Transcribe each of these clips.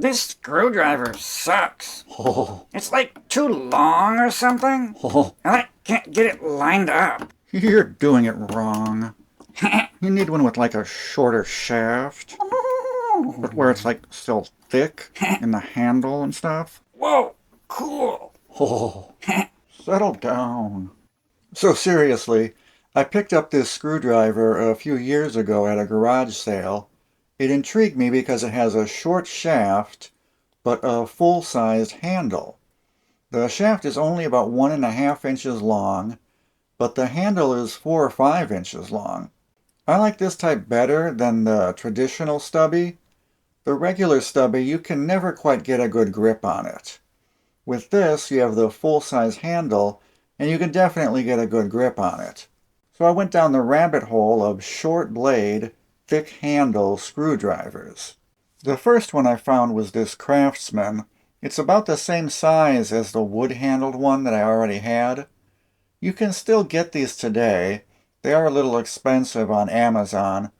This screwdriver sucks. Oh, It's like too long or something, oh, and I can't get it lined up. you're doing it wrong. You need one with like a shorter shaft, but where it's like still thick in the handle and stuff. Whoa, cool. Oh, settle down. So seriously, I picked up this screwdriver a few years ago at a garage sale. It intrigued me because it has a short shaft, but a full-sized handle. The shaft is only about 1.5 inches long, but the handle is 4 or 5 inches long. I like this type better than the traditional stubby. The regular stubby, you can never quite get a good grip on it. With this, you have the full-size handle, and you can definitely get a good grip on it. So I went down the rabbit hole of short blade, thick handle screwdrivers. The first one I found was this Craftsman. It's about the same size as the wood-handled one that I already had. You can still get these today. They are a little expensive on Amazon.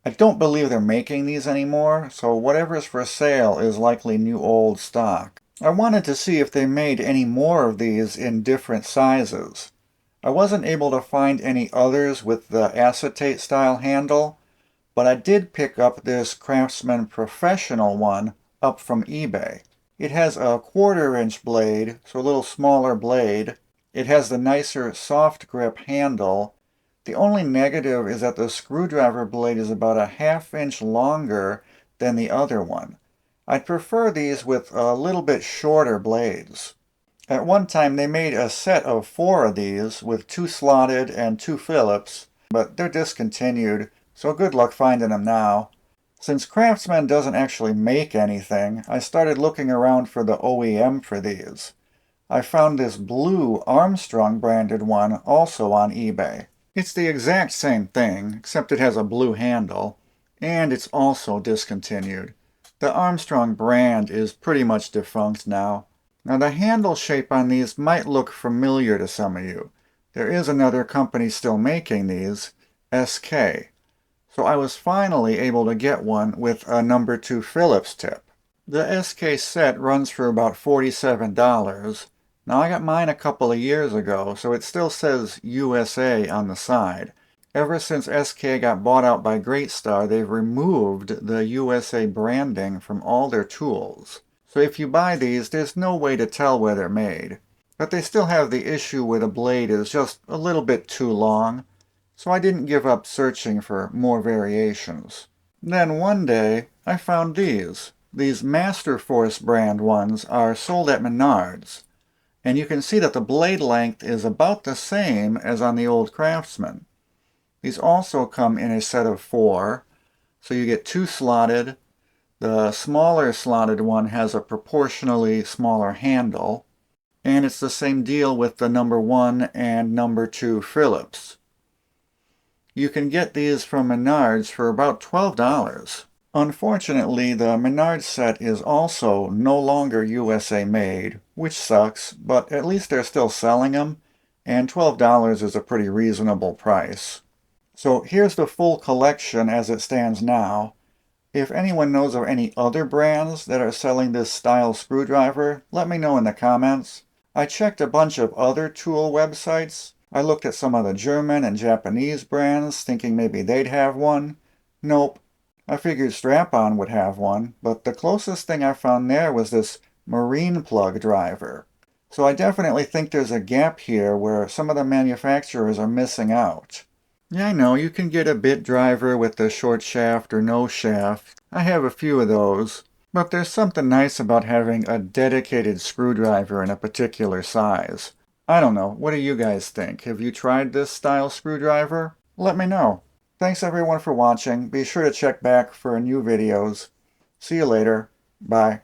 I don't believe they're making these anymore, so whatever's for sale is likely new old stock. I wanted to see if they made any more of these in different sizes. I wasn't able to find any others with the acetate style handle, but I did pick up this Craftsman Professional one up from eBay. It has a 1/4 inch blade, so a little smaller blade. It has the nicer soft grip handle. The only negative is that the screwdriver blade is about a 1/2 inch longer than the other one. I'd prefer these with a little bit shorter blades. At one time they made a set of 4 of these with 2 slotted and 2 Phillips, but they're discontinued, so good luck finding them now. Since Craftsman doesn't actually make anything, I started looking around for the OEM for these. I found this blue Armstrong branded one also on eBay. It's the exact same thing, except it has a blue handle, and it's also discontinued. The Armstrong brand is pretty much defunct now. Now the handle shape on these might look familiar to some of you. There is another company still making these, SK. So I was finally able to get one with a number 2 Phillips tip. The SK set runs for about $47. Now I got mine a couple of years ago, so it still says USA on the side. Ever since SK got bought out by Great Star, they've removed the USA branding from all their tools. So if you buy these, there's no way to tell where they're made. But they still have the issue where the blade is just a little bit too long, so I didn't give up searching for more variations. Then one day, I found these. These Masterforce brand ones are sold at Menards, and you can see that the blade length is about the same as on the old Craftsman. These also come in a set of 4, so you get 2 slotted. The smaller slotted one has a proportionally smaller handle, and it's the same deal with the number 1 and number 2 Phillips. You can get these from Menards for about $12. Unfortunately, the Menards set is also no longer USA made, which sucks, but at least they're still selling them, and $12 is a pretty reasonable price. So here's the full collection as it stands now. If anyone knows of any other brands that are selling this style screwdriver, let me know in the comments. I checked a bunch of other tool websites. I looked at some of the German and Japanese brands, thinking maybe they'd have one. Nope. I figured Strap-On would have one, but the closest thing I found there was this marine plug driver. So I definitely think there's a gap here where some of the manufacturers are missing out. Yeah, I know, you can get a bit driver with the short shaft or no shaft. I have a few of those. But there's something nice about having a dedicated screwdriver in a particular size. I don't know, what do you guys think? Have you tried this style screwdriver? Let me know. Thanks everyone for watching. Be sure to check back for new videos. See you later. Bye.